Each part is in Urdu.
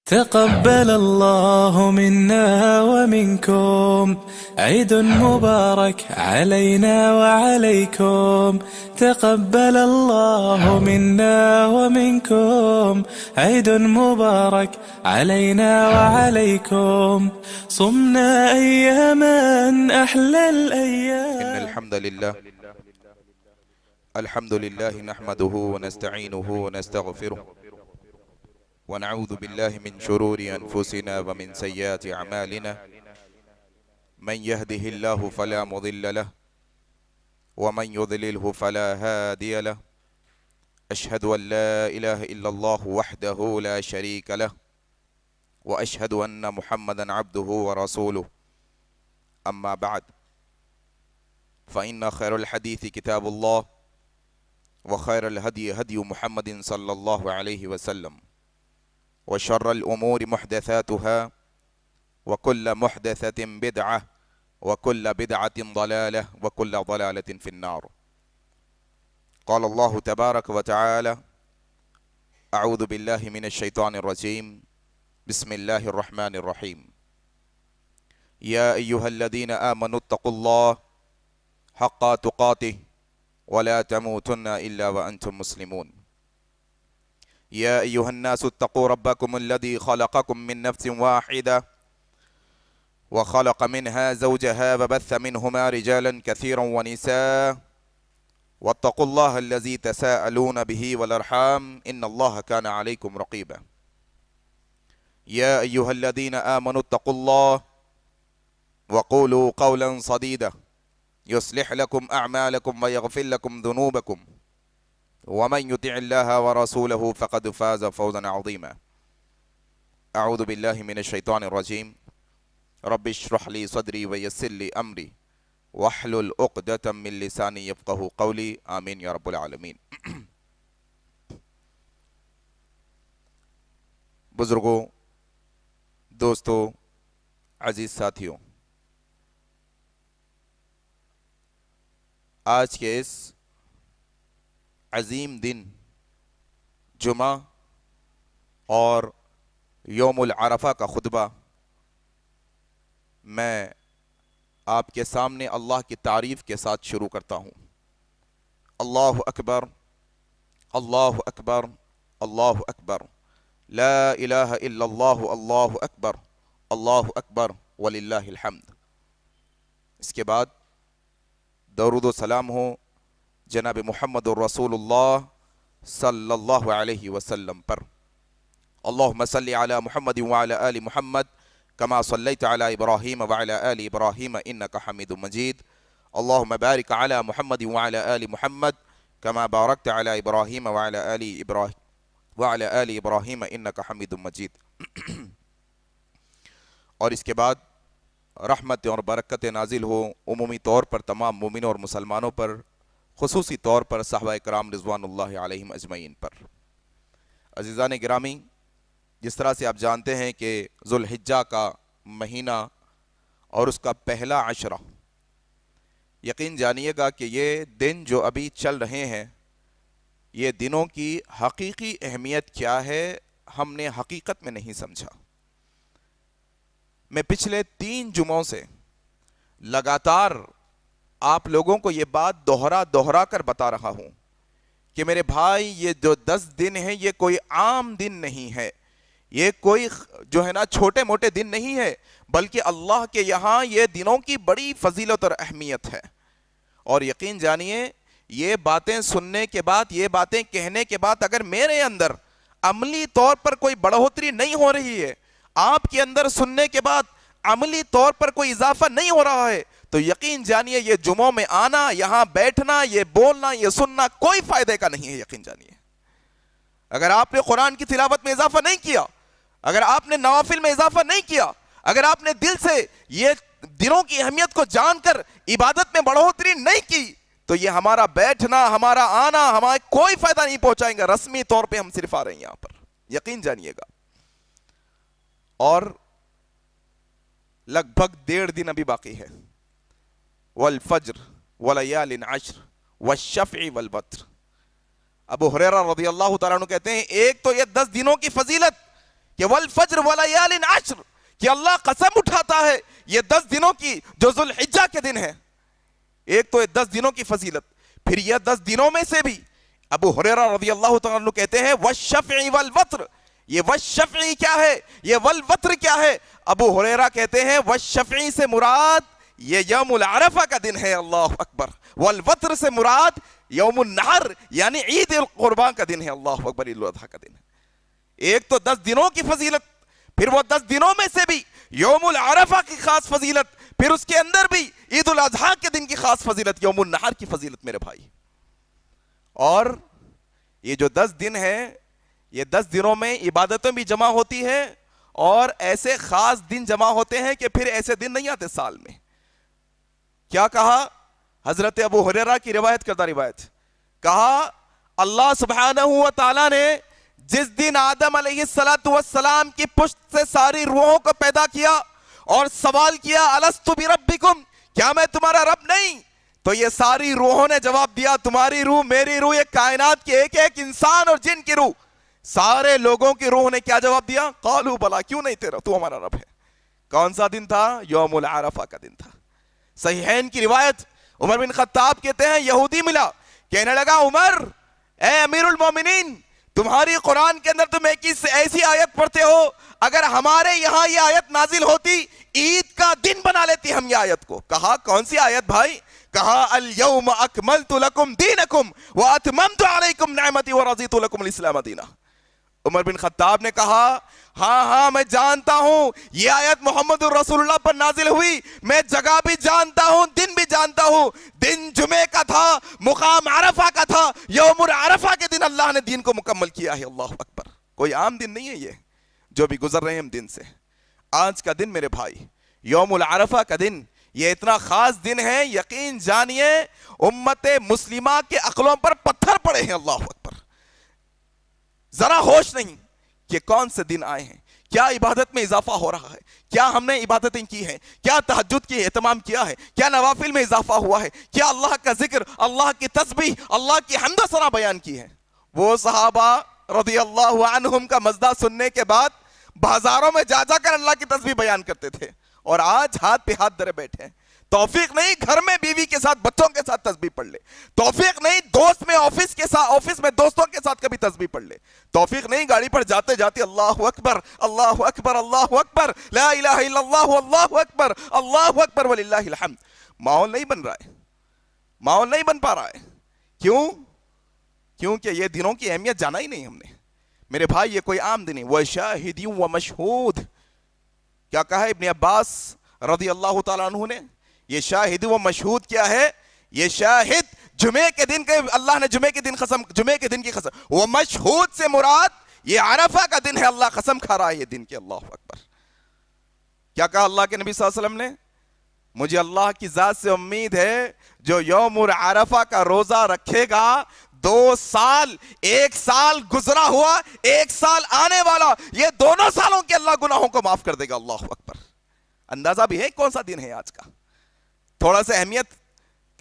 تقبل الله منا ومنكم عيد مبارك علينا وعليكم. تقبل الله منا ومنكم عيد مبارك علينا وعليكم. صمنا أياما أحلى الأيام. إن الحمد لله نحمده ونستعينه ونستغفره ونعوذ بالله من شرور أنفسنا ومن سيئات أعمالنا. من يهده الله فلا مضل له ومن يضلله فلا هادي له. أشهد أن لا إله إلا الله وحده لا شريك له وأشهد أن محمدا عبده ورسوله. أما بعد فإن خير الحديث كتاب الله وخير الهدي هدي محمد صلى الله عليه وسلم وشر الأمور محدثاتها وكل محدثة بدعة وكل بدعة ضلالة وكل ضلالة في النار. قال الله تبارك وتعالى: أعوذ بالله من الشيطان الرجيم. بسم الله الرحمن الرحيم. يا أيها الذين آمنوا اتقوا الله حق تقاته ولا تموتن إلا وأنتم مسلمون. يا أيها الناس اتقوا ربكم الذي خلقكم من نفس واحدة وخلق منها زوجها وبث منهما رجالا كثيرا ونساء واتقوا الله الذي تساءلون به والأرحام إن الله كان عليكم رقيبا. يا أيها الذين آمنوا اتقوا الله وقولوا قولا سديدا يصلح لكم أعمالكم ويغفر لكم ذنوبكم ومن يطع الله ورسوله فقد فاز فوزا عظيما. أعوذ بالله من الشيطان الرجيم. رب اشرح لي صدري ويسر لي أمري واحلل عقدة من لساني يفقهوا قولي. آمين يا رب العالمين. بزرگوں، دوستو، عزیز ساتھیوں، آج کے اس عظیم دن جمعہ اور یوم العرفہ کا خطبہ میں آپ کے سامنے اللہ کی تعریف کے ساتھ شروع کرتا ہوں. اللہ اکبر، اللہ اکبر، اللہ اکبر، لا الہ الا اللہ، اللہ اکبر، اللہ اکبر وللہ الحمد. اس کے بعد درود و سلام ہو جناب محمد الرسول اللہ صلی اللہ علیہ وسلم پر. اللہم صلی علی محمد وعلی آل محمد کما صلیت علی ابراہیم وعلی آل ابراہیم انکا حمید مجید. اللہم بارک علی محمد وعلی آل محمد کما بارکت علی ابراہیم وعلی آل ابراہیم انکا حمید مجید. اور اس کے بعد رحمت اور برکت نازل ہو عمومی طور پر تمام مومنوں اور مسلمانوں پر، خصوصی طور پر صحابہ کرام رضوان اللہ علیہم اجمعین پر. عزیزان گرامی، جس طرح سے آپ جانتے ہیں کہ ذو الحجہ کا مہینہ اور اس کا پہلا عشرہ، یقین جانیے گا کہ یہ دن جو ابھی چل رہے ہیں، یہ دنوں کی حقیقی اہمیت کیا ہے ہم نے حقیقت میں نہیں سمجھا. میں پچھلے 3 جمعوں سے لگاتار آپ لوگوں کو یہ بات دوہرا کر بتا رہا ہوں کہ میرے بھائی، یہ جو 10 دن ہیں یہ کوئی عام دن نہیں ہے، یہ کوئی جو ہے نا چھوٹے موٹے دن نہیں ہے، بلکہ اللہ کے یہاں یہ دنوں کی بڑی فضیلت اور اہمیت ہے. اور یقین جانیے، یہ باتیں سننے کے بعد، یہ باتیں کہنے کے بعد اگر میرے اندر عملی طور پر کوئی بڑھوتری نہیں ہو رہی ہے، آپ کے اندر سننے کے بعد عملی طور پر کوئی اضافہ نہیں ہو رہا ہے، تو یقین جانیے یہ جمعوں میں آنا، یہاں بیٹھنا، یہ بولنا، یہ سننا کوئی فائدے کا نہیں ہے. یقین جانیے، اگر آپ نے قرآن کی تلاوت میں اضافہ نہیں کیا، اگر آپ نے نوافل میں اضافہ نہیں کیا، اگر آپ نے دل سے یہ دنوں کی اہمیت کو جان کر عبادت میں بڑھوتری نہیں کی، تو یہ ہمارا بیٹھنا، ہمارا آنا ہمیں کوئی فائدہ نہیں پہنچائیں گا. رسمی طور پہ ہم صرف آ رہے ہیں یہاں پر، یقین جانیے گا. اور لگ بھگ 1.5 دن ابھی باقی ہے. والفجر ولیال عشر والشفع والبتر. ابو ہریرہ رضی اللہ تعالیٰ عنہ کہتے ہیں ایک تو یہ 10 دنوں کی فضیلت کہ والفجر ولیال عشر، کہ اللہ قسم اٹھاتا ہے یہ 10 دنوں کی جو ذوالحجہ کے دن ہیں. ایک تو 10 دنوں کی فضیلت، پھر یہ 10 دنوں میں سے بھی ابو ہریرہ رضی اللہ تعالیٰ عنہ کہتے ہیں والشفع والوتر. یہ والشفع کیا ہے، یہ والوتر کیا ہے؟ ابو ہریرہ کہتے ہیں والشفع سے مراد یہ یوم العرفہ کا دن ہے، اللہ اکبر. والوتر سے مراد یوم النحر یعنی عید القربان کا دن ہے، اللہ اکبر، عید الاضحیٰ کا دن ہے. ایک تو 10 دنوں کی فضیلت، پھر وہ 10 دنوں میں سے بھی یوم العرفہ کی خاص فضیلت، پھر اس کے اندر بھی عید الاضحیٰ کے دن کی خاص فضیلت، یوم النحر کی فضیلت میرے بھائی. اور یہ جو 10 دن ہیں، یہ 10 دنوں میں عبادتیں بھی جمع ہوتی ہیں اور ایسے خاص دن جمع ہوتے ہیں کہ پھر ایسے دن نہیں آتے سال میں. کیا کہا حضرت ابو ہریرہ کی روایت کردہ روایت، کہا اللہ سبحانہ و تعالیٰ نے جس دن آدم علیہ السلام کی پشت سے ساری روحوں کو پیدا کیا اور سوال کیا الستُ بربکم، کیا میں تمہارا رب نہیں؟ تو یہ ساری روحوں نے جواب دیا تمہاری روح، میری روح، یہ کائنات کے ایک ایک انسان اور جن کی روح، سارے لوگوں کی روح نے کیا جواب دیا؟ قالوا بلا، کیوں نہیں تیرا، تو ہمارا رب ہے. کون سا دن تھا؟ یوم العرفہ کا دن تھا. صحیحین کی روایت، عمر بن خطاب کہتے ہیں یہودی ملا، کہنے لگا عمر اے امیر المومنین، تمہاری قرآن کے اندر تم ایک ایسی آیت پڑھتے ہو، اگر ہمارے یہاں یہ آیت نازل ہوتی عید کا دن بنا لیتی ہم یہ آیت کو. کہا کون سی آیت بھائی؟ کہا الیوم اکملت لکم دینکم واتممت علیکم نعمتی ورضیت لکم الاسلام دینا. عمر بن خطاب نے کہا ہاں میں جانتا ہوں یہ آیت محمد الرسول اللہ پر نازل ہوئی، میں جگہ بھی جانتا ہوں، دن بھی جانتا ہوں، دن جمعے کا تھا، مقام عرفہ کا تھا، یوم عرفہ کے دن اللہ نے دین کو مکمل کیا ہے. اللہ اکبر، کوئی عام دن نہیں ہے یہ جو بھی گزر رہے ہیں ہم دن سے. آج کا دن میرے بھائی، یوم العرفہ کا دن، یہ اتنا خاص دن ہے، یقین جانیے امت مسلمہ کے عقلوں پر پتھر پڑے ہیں. اللہ اکبر، ذرا ہوش نہیں کہ کون سے دن آئے ہیں، کیا عبادت میں اضافہ ہو رہا ہے، کیا ہم نے عبادتیں کی ہیں، کیا تہجد کی اہتمام کیا ہے، کیا نوافل میں اضافہ ہوا ہے، کیا اللہ کا ذکر، اللہ کی تسبیح، اللہ کی حمد و ثنا بیان کی ہے. وہ صحابہ رضی اللہ عنہم کا مزدہ سننے کے بعد بازاروں میں جا جا کر اللہ کی تسبیح بیان کرتے تھے، اور آج ہاتھ پہ ہاتھ دھرے بیٹھے ہیں. توفیق نہیں گھر میں بیوی کے ساتھ بچوں کے ساتھ تسبیح پڑھ لے، توفیق نہیں دوست میں آفس میں دوستوں کے ساتھ کبھی تسبیح پڑھ لے، توفیق نہیں گاڑی پر جاتے جاتے اللہ اکبر اللہ اکبر اللہ اکبر لا الہ الا اللہ اللہ اکبر وللہ الحمد. ماحول نہیں بن رہا ہے، ماحول نہیں بن پا رہا ہے. کیونکہ یہ دنوں کی اہمیت جانا ہی نہیں ہم نے. میرے بھائی یہ کوئی عام دن نہیں. وَشَاهِدٍ وَمَشْهُودٍ، کیا کہا ہے ابن عباس رضی اللہ تعالیٰ عنہ نے؟ یہ شاہد و مشہود کیا ہے؟ یہ شاہد جمعے کے دن کے، اللہ نے جمعے کے دن کی قسم، وہ مشہود سے مراد یہ عرفہ کا دن ہے، اللہ قسم کھا رہا ہے یہ دن کے. اللہ اکبر. کیا کہا اللہ کے نبی صلی اللہ علیہ وسلم نے؟ مجھے اللہ کی ذات سے امید ہے جو یوم عرفہ کا روزہ رکھے گا، 2 سال، 1 سال گزرا ہوا، 1 سال آنے والا، یہ دونوں سالوں کے اللہ گناہوں کو معاف کر دے گا. اللہ اکبر. اندازہ بھی ہے کون سا دن ہے آج کا؟ تھوڑا سا اہمیت.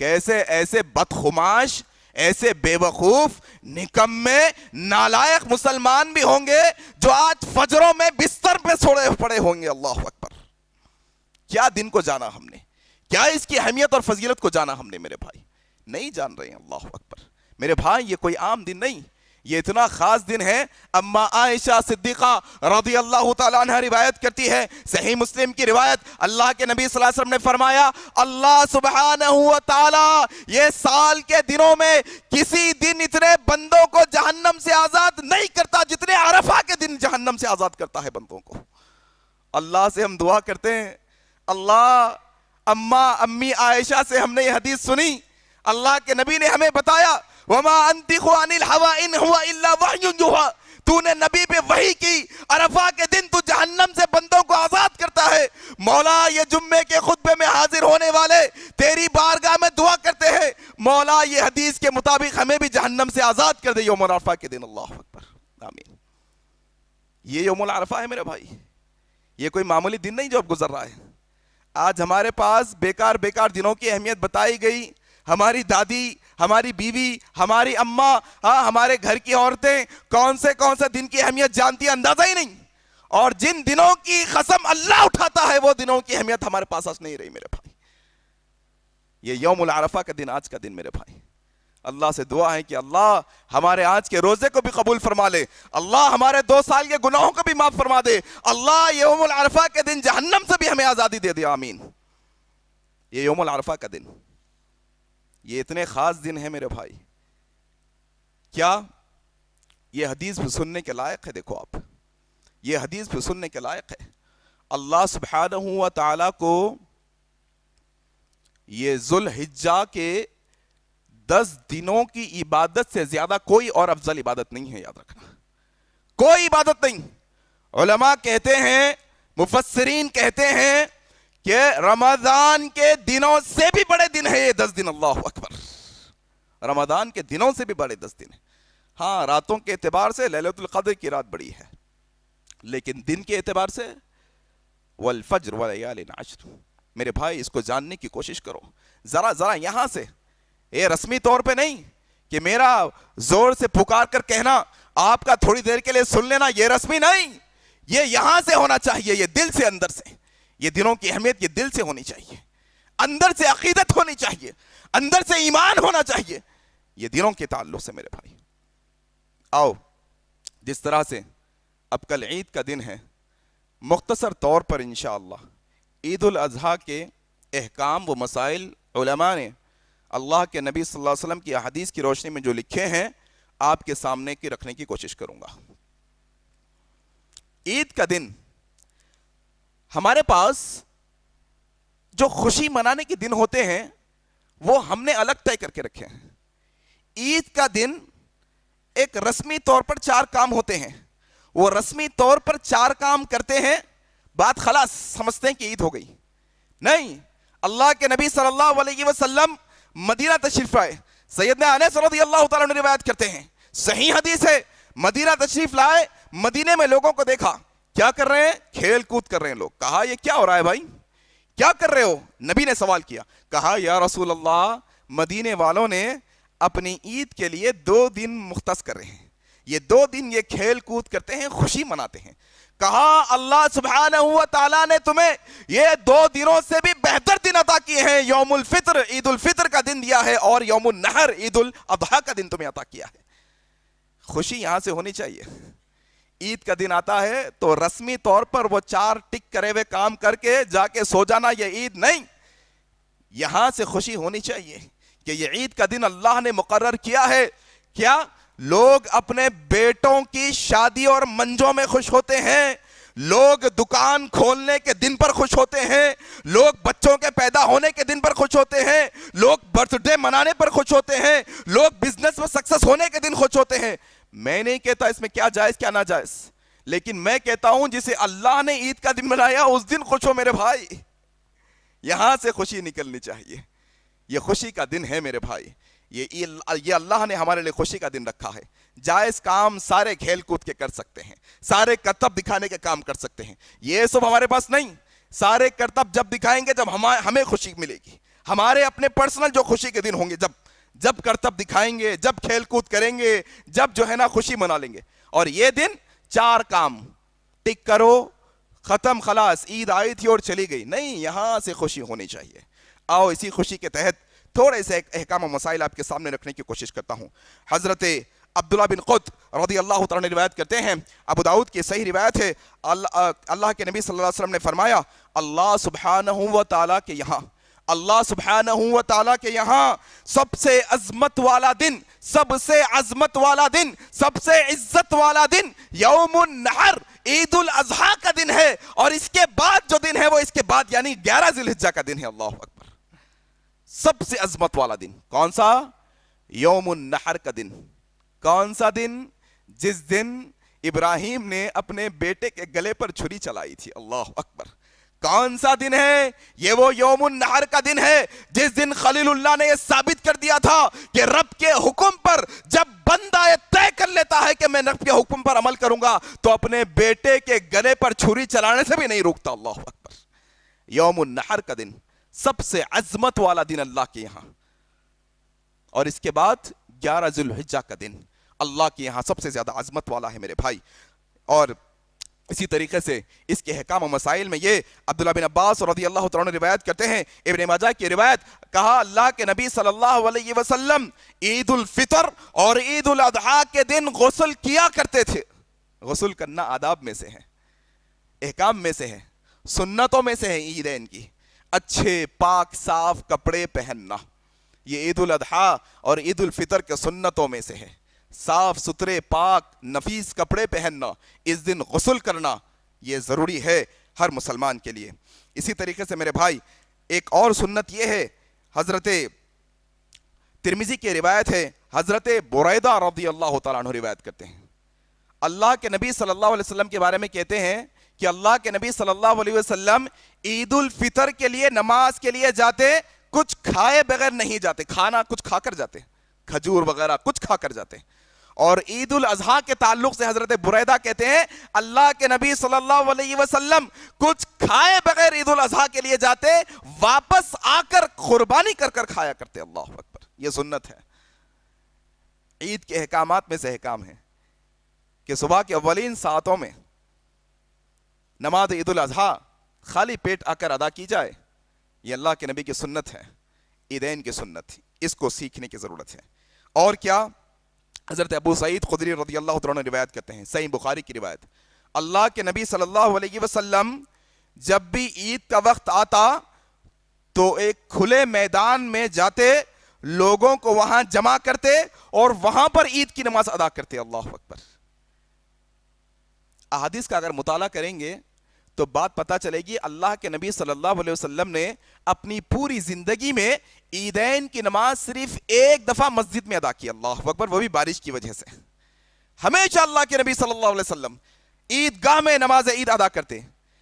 کیسے ایسے بدخماش، ایسے بے وقوف، نکمے، نالائق مسلمان بھی ہوں گے جو آج فجروں میں بستر پہ سوڑے پڑے ہوں گے. اللہ اکبر. کیا دن کو جانا ہم نے، کیا اس کی اہمیت اور فضیلت کو جانا ہم نے میرے بھائی؟ نہیں جان رہے ہیں. اللہ اکبر. میرے بھائی یہ کوئی عام دن نہیں، یہ اتنا خاص دن ہے. اما عائشہ صدیقہ رضی اللہ تعالیٰ عنہ روایت کرتی ہے، صحیح مسلم کی روایت، اللہ کے نبی صلی اللہ علیہ وسلم نے فرمایا اللہ سبحانہ و تعالیٰ یہ سال کے دنوں میں کسی دن اتنے بندوں کو جہنم سے آزاد نہیں کرتا جتنے عرفہ کے دن جہنم سے آزاد کرتا ہے بندوں کو. اللہ سے ہم دعا کرتے ہیں اللہ، امی عائشہ سے ہم نے یہ حدیث سنی، اللہ کے نبی نے ہمیں بتایا وَمَا أَنْتِقُ عَنِ الْحَوَىٰ إِنْ هُوَ إِلَّا وَحْيٌ يُوحَىٰ، تو نے نبی پہ وحی کی، عرفہ کے دن تو جہنم سے بندوں کو آزاد کرتا ہے. مولا یہ جمعے کے خطبے میں حاضر ہونے والے تیری بارگاہ میں دعا کرتے ہیں مولا یہ حدیث کے مطابق ہمیں بھی جہنم سے آزاد کر دے یوم عرفہ کے دن. اللہ اکبر. آمین. یہ یوم العرفہ ہے میرے بھائی، یہ کوئی معمولی دن نہیں جو اب گزر رہا ہے. آج ہمارے پاس بیکار دنوں کی اہمیت بتائی گئی. ہماری دادی، ہماری بیوی، ہماری اماں، ہمارے گھر کی عورتیں کون سے دن کی اہمیت جانتی ہیں اندازہ ہی نہیں. اور جن دنوں کی قسم اللہ اٹھاتا ہے وہ دنوں کی اہمیت ہمارے پاس آج نہیں رہی میرے بھائی. یہ یوم العرفہ کا دن آج کا دن میرے بھائی. اللہ سے دعا ہے کہ اللہ ہمارے آج کے روزے کو بھی قبول فرما لے, اللہ ہمارے 2 سال کے گناہوں کو بھی معاف فرما دے, اللہ یوم العرفہ کے دن جہنم سے بھی ہمیں آزادی دے دے, آمین. یہ یوم العرفہ کا دن, یہ اتنے خاص دن ہے میرے بھائی, کیا یہ حدیث بھی سننے کے لائق ہے. دیکھو آپ, یہ حدیث بھی سننے کے لائق ہے. اللہ سبحانہ و تعالی کو یہ ذوالحجہ کے 10 دنوں کی عبادت سے زیادہ کوئی اور افضل عبادت نہیں ہے, یاد رکھنا, کوئی عبادت نہیں. علماء کہتے ہیں, مفسرین کہتے ہیں کہ رمضان کے دنوں سے بھی بڑے دن ہے یہ 10 دن. اللہ اکبر, رمضان کے دنوں سے بھی بڑے 10 دن ہیں. ہاں راتوں کے اعتبار سے لیلۃ القدر کی رات بڑی ہے, لیکن دن کے اعتبار سے والفجر ولیال عشر. میرے بھائی اس کو جاننے کی کوشش کرو ذرا یہاں سے, یہ رسمی طور پہ نہیں کہ میرا زور سے پکار کر کہنا آپ کا تھوڑی دیر کے لیے سن لینا, یہ رسمی نہیں, یہ یہاں سے ہونا چاہیے, یہ دل سے, اندر سے. یہ دنوں کی اہمیت یہ دل سے ہونی چاہیے, اندر سے عقیدت ہونی چاہیے, اندر سے ایمان ہونا چاہیے, یہ دنوں کے تعلق سے میرے بھائی. آؤ جس طرح سے اب کل عید کا دن ہے, مختصر طور پر انشاءاللہ عید الاضحیٰ کے احکام و مسائل علماء نے اللہ کے نبی صلی اللہ علیہ وسلم کی احادیث کی روشنی میں جو لکھے ہیں آپ کے سامنے کی رکھنے کی کوشش کروں گا. عید کا دن ہمارے پاس جو خوشی منانے کے دن ہوتے ہیں وہ ہم نے الگ طے کر کے رکھے ہیں. عید کا دن ایک رسمی طور پر 4 کام ہوتے ہیں, وہ رسمی طور پر 4 کام کرتے ہیں, بات خلاص, سمجھتے ہیں کہ عید ہو گئی. نہیں, اللہ کے نبی صلی اللہ علیہ وسلم مدینہ تشریف لائے. سیدنا انس رضی اللہ تعالیٰ عنہ روایت کرتے ہیں, صحیح حدیث ہے, مدینہ تشریف لائے, مدینے میں لوگوں کو دیکھا کیا کر رہے ہیں, کھیل کود کر رہے ہیں لوگ. کہا یہ کیا ہو رہا ہے بھائی, کیا کر رہے ہو؟ نبی نے سوال کیا, کہا یا رسول اللہ مدینے والوں نے اپنی عید کے لیے 2 دن مختص کر رہے ہیں, یہ 2 دن یہ کھیل کود کرتے ہیں, خوشی مناتے ہیں. کہا اللہ سبحانہ و تعالیٰ نے تمہیں یہ 2 دنوں سے بھی بہتر دن عطا کیے ہیں, یوم الفطر عید الفطر کا دن دیا ہے, اور یوم النحر عید الاضحیٰ کا دن تمہیں عطا کیا ہے. خوشی یہاں سے ہونی چاہیے. عید کا دن آتا ہے تو رسمی طور پر وہ 4 ٹک کرے ہوئے کام کر کے جا کے سو جانا یہ عید نہیں, یہاں سے خوشی ہونی چاہیے کہ یہ عید کا دن اللہ نے مقرر کیا ہے. کیا لوگ اپنے بیٹوں کی شادی اور منجوں میں خوش ہوتے ہیں, لوگ دکان کھولنے کے دن پر خوش ہوتے ہیں, لوگ بچوں کے پیدا ہونے کے دن پر خوش ہوتے ہیں, لوگ برتھ ڈے منانے پر خوش ہوتے ہیں, لوگ بزنس میں سکسس ہونے کے دن خوش ہوتے ہیں. میں نہیں کہتا اس میں کیا جائز کیا ناجائز, لیکن میں کہتا ہوں جسے اللہ نے عید کا دن بنایا اس دن خوش ہو میرے بھائی. یہاں سے خوشی نکلنی چاہیے, یہ خوشی کا دن ہے میرے بھائی, یہ اللہ نے ہمارے لیے خوشی کا دن رکھا ہے. جائز کام سارے کھیل کود کے کر سکتے ہیں, سارے کرتب دکھانے کے کام کر سکتے ہیں, یہ سب ہمارے پاس نہیں. سارے کرتب جب دکھائیں گے جب ہمیں خوشی ملے گی, ہمارے اپنے پرسنل جو خوشی کے دن ہوں گے, جب کرتب دکھائیں گے, جب کھیل کود کریں گے, جب جو ہے نا خوشی منا لیں گے. اور یہ دن 4 کام ٹک کرو, ختم, خلاص, عید آئی تھی اور چلی گئی, نہیں, یہاں سے خوشی ہونی چاہیے. آؤ اسی خوشی کے تحت تھوڑے سے احکام و مسائل آپ کے سامنے رکھنے کی کوشش کرتا ہوں. حضرت عبداللہ بن قط رضی اللہ تعالیٰ عنہ روایت کرتے ہیں, ابو داؤد کی صحیح روایت ہے, اللہ کے نبی صلی اللہ علیہ وسلم نے فرمایا, اللہ سبحانہ و تعالیٰ کے یہاں, اللہ سبحانہ و تعالیٰ کے یہاں سب سے عظمت والا دن, سب سے عظمت والا دن, سب سے عزت والا دن یوم النحر عید الاضحیٰ کا دن ہے, اور اس کے بعد جو دن ہے وہ اس کے بعد یعنی 11 ذی الحجہ کا دن ہے. اللہ اکبر. سب سے عظمت والا دن کون سا؟ یوم النحر کا دن. کون سا دن؟ جس دن ابراہیم نے اپنے بیٹے کے گلے پر چھری چلائی تھی. اللہ اکبر. کون سا دن ہے یہ؟ وہ یوم النحر کا دن ہے جس دن خلیل اللہ نے یہ ثابت کر دیا تھا کہ رب کے حکم پر جب بندہ یہ طے کر لیتا ہے کہ میں رب کے حکم پر عمل کروں گا تو اپنے بیٹے کے گلے پر چھری چلانے سے بھی نہیں روکتا. اللہ اکبر. یوم النحر کا دن سب سے عظمت والا دن اللہ کے یہاں, اور اس کے بعد 11 ذی الحجہ کا دن اللہ کے یہاں سب سے زیادہ عظمت والا ہے میرے بھائی. اور اسی طریقے سے اس کے احکام و مسائل میں یہ عبداللہ بن عباس رضی اللہ تعالیٰ عنہ روایت کرتے ہیں، ابن ماجہ کی روایت، کہا اللہ کے نبی صلی اللہ علیہ وسلم عید الفطر اور عید الاضحیٰ کے دن غسل کیا کرتے تھے۔ غسل کرنا آداب میں سے ہے، احکام میں سے ہے، سنتوں میں سے ہے عیدین کی۔ اچھے پاک صاف کپڑے پہننا یہ عید الاضحیٰ اور عید الفطر کے سنتوں میں سے ہے۔ صاف ستھرے پاک نفیس کپڑے پہننا، اس دن غسل کرنا، یہ ضروری ہے ہر مسلمان کے لیے۔ اسی طریقے سے میرے بھائی ایک اور سنت یہ ہے، حضرت ترمذی کی روایت ہے، حضرت بریدہ رضی اللہ تعالیٰ عنہ روایت کرتے ہیں، اللہ کے نبی صلی اللہ علیہ وسلم کے بارے میں کہتے ہیں کہ اللہ کے نبی صلی اللہ علیہ وسلم عید الفطر کے لیے نماز کے لیے جاتے، کچھ کھائے بغیر نہیں جاتے، کھانا کچھ کھا کر جاتے، کھجور وغیرہ کچھ کھا کر جاتے۔ اور عید الاضحیٰ کے تعلق سے حضرت بریدہ کہتے ہیں اللہ کے نبی صلی اللہ علیہ وسلم کچھ کھائے بغیر عید الاضحیٰ کے لیے جاتے، واپس آ کر قربانی کر کر کھایا کرتے۔ اللہ اکبر، یہ سنت ہے۔ عید کے احکامات میں سے احکام ہے کہ صبح کے اولین ساعتوں میں نماز عید الاضحیٰ خالی پیٹ آ کر ادا کی جائے، یہ اللہ کے نبی کی سنت ہے، عیدین کی سنت تھی، اس کو سیکھنے کی ضرورت ہے۔ اور کیا، حضرت ابو سعید خدری رضی اللہ عنہ روایت کرتے ہیں، صحیح بخاری کی روایت، اللہ کے نبی صلی اللہ علیہ وسلم جب بھی عید کا وقت آتا تو ایک کھلے میدان میں جاتے، لوگوں کو وہاں جمع کرتے اور وہاں پر عید کی نماز ادا کرتے۔ اللہ اکبر۔ احادیث کا اگر مطالعہ کریں گے تو بات پتہ چلے گی اللہ کے نبی صلی اللہ علیہ وسلم نے اپنی پوری زندگی میں عیدین کی نماز صرف ایک دفعہ مسجد میں ادا کی۔ اللہ اکبر، وہ بھی بارش کی وجہ سے۔ ہمیشہ اللہ کے نبی صلی اللہ علیہ وسلم عیدگاہ میں نماز عید ادا کرتے،